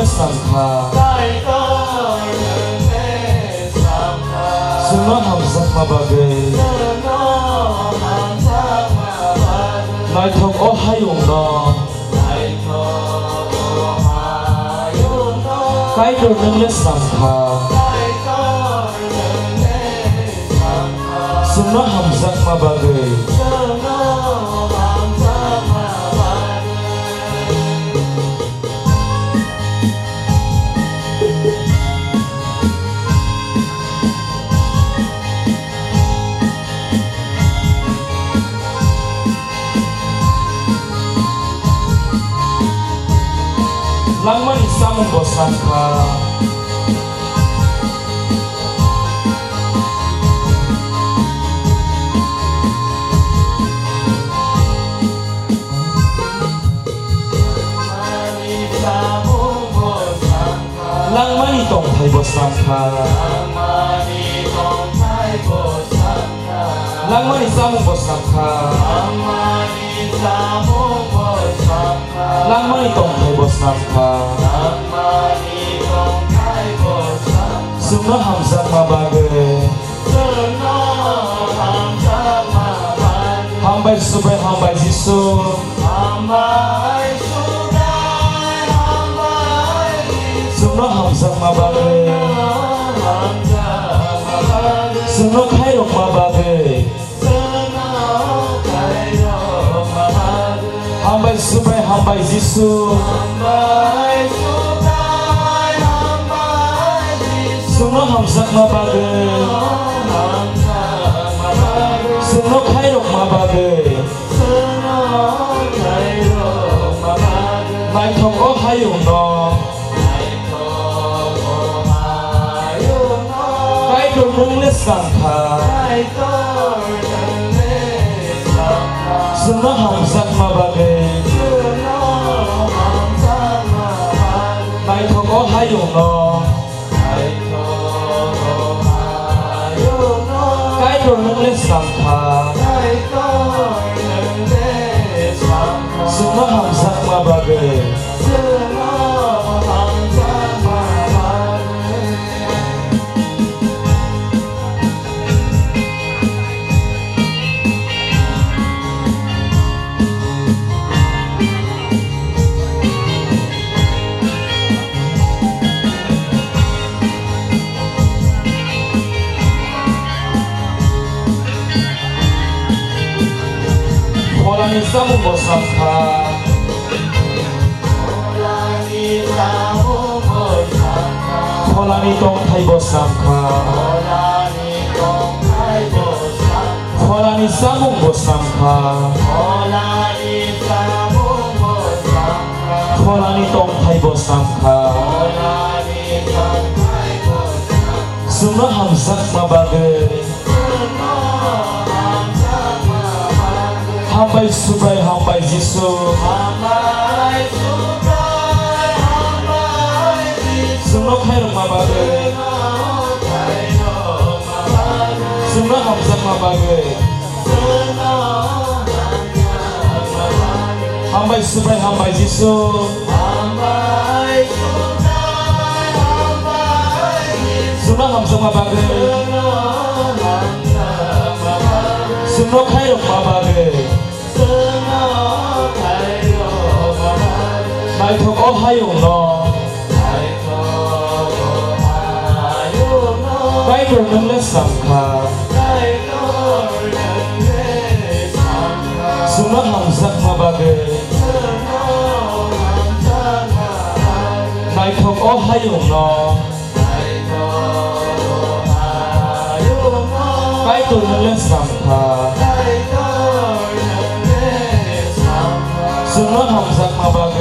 samkha suno hamzak mabagai lai thok o hayung no kai tor nang le samkha suno hamzak mabagai Langman isam bosanka Langman itong thai bosanka Langman isam bosanka Langman itong thai bosanka Suno hamzak mabagai Hambai subai hambai jisu Suno hamzak mabagai Suno khairok mabagai Hambai subai hambai jisu Suno hamzak mabagai Suno khairok mabagai Lai thok o hayung no Kai tor nang le samkha Suno hamzak mabagai Lai thok o hayung no Kai tor nang le samkha Suno hamzak mabagai Polani samu bosanka Polani tong thai bosanka Polani samu bosanka Polani tong thai bosanka Suno hamzak mabagai Hambai subai hambai jisu Suno khairok mabagai Suno hamzak mabagai Hambai subai hambai jisu Suno hamzak mabagai Suno khairok mabagai Lai thok o hayung no Kai tor nang le samkha Suno hamzak mabagai Lai thok o hayung no Kai tor nang le samkha Suno hamzak mabagai